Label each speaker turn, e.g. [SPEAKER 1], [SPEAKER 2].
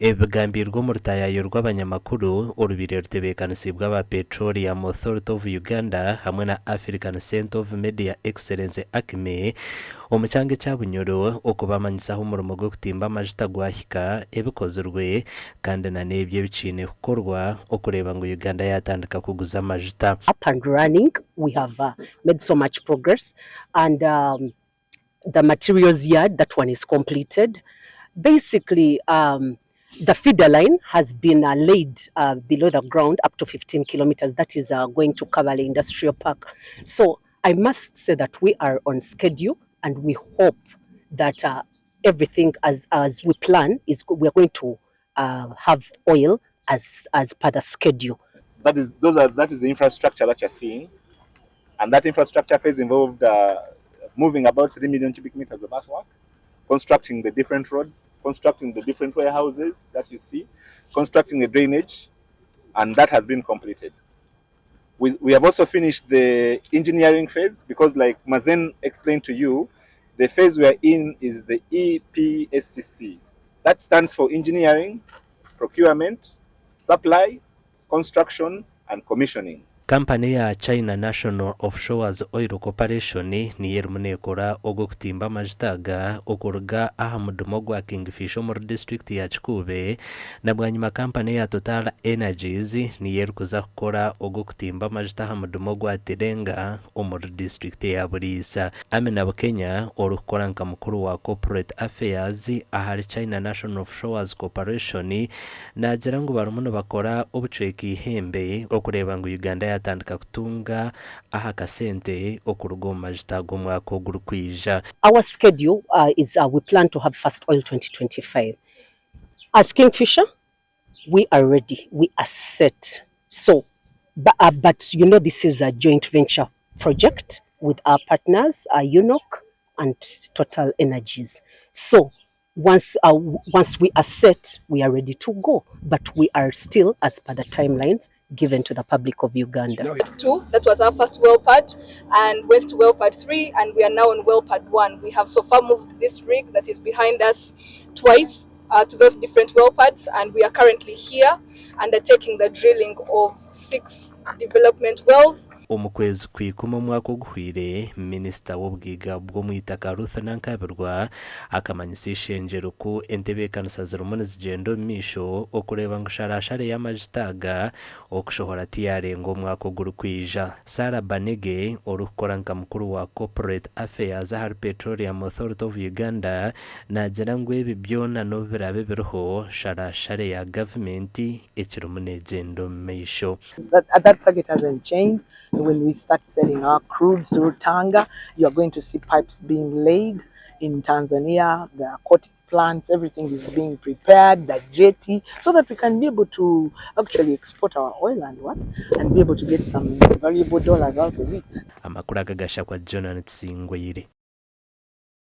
[SPEAKER 1] ebigambirwa mu rutayayo rw'abanyamakuru orubiri rutebeekanisibwa aba Petroleum Authority of Uganda hamwe na African Centre of Media Excellence ACME omu kyanga kya Bunyoro okubamanyisaho omurimo gw'okutimba amajuta gwahika ebikozirwe kandi na n'ebyo ebikiine kukorwa okureeba ngu Uganda yatandika kuguza amajuta.
[SPEAKER 2] Up and running, we have made so much progress, and the materials yard, that one is completed. Basically, the feeder line has been laid below the ground up to 15 kilometers. That is going to Kabale Industrial Park. So I must say that we are on schedule, and we hope that everything as we plan is we are going to have oil as per the schedule.
[SPEAKER 3] That is the infrastructure that you're seeing, and that infrastructure phase involved moving about 3 million cubic meters of earthwork, constructing the different roads, constructing the different warehouses that you see, constructing the drainage, and that has been completed. We have also finished the engineering phase because, like Mazen explained to you, the phase we are in is the EPSCC. That stands for engineering, procurement, supply, construction, and commissioning.
[SPEAKER 1] Kampani ya China National Offshore Oil Corporation niyo erimu neekora ogw'okutimba amajuta aga okuruga aha mudumo gwa Kingfisher mu district ya Kikuube, na bwanyuma kampani ya Total Energies niyo erikuza kukora ogw'okutimba amajuta aha mudumo gwa Tirenga omu district ya Buriisa. Amina Bukenya orikukora nka mukuru wa Corporate Affairs ahari China National Offshore Corporation nagira ngu barimu nibakora obucweka ihembe okureeba ngu Uganda yatandika kutunga aha kasente okuruga omu majuta g'omwaka ogurikwija.
[SPEAKER 2] Our schedule is we plan to have first oil 2025. As Kingfisher, we are ready. We are set. So, but you know, this is a joint venture project with our partners, UNOC and Total Energies. So, once we are set, we are ready to go. But we are still, as per the timelines given to the public of Uganda.
[SPEAKER 4] That was our first well pad, and went to well pad 3, and we are now on well pad 1. We have so far moved this rig that is behind us twice to those different well pads, and we are currently here undertaking the drilling of 6 development wells.
[SPEAKER 1] Omu kwezi kw'ikumi omwaka oguhwire, minisita w'obwiga bw'omwitaka Ruth Nankabirwa akamanyisa ishengyero ku entebeekanisa zirimu nizigyenda omu maisho okureeba ngu sharashare y'amajuta aga okushohora tiyarenga omwaka ogurikwija. Sarah Banege orikukora nka mukuru wa Corporate Affairs ahari Petroleum Authority of Uganda nagira ngu ebi byona n'obirabe biriho sharashare ya gavumenti ekirimu neegyenda omu maisho.
[SPEAKER 5] That target hasn't changed. When we start selling our crude through Tanga, you are going to see pipes being laid in Tanzania, the coating plants, everything is being prepared, the jetty, so that we can be able to actually export our oil and be able to get some valuable dollars out of it.
[SPEAKER 1] Amakuru agagasha kwa John Nsingwire.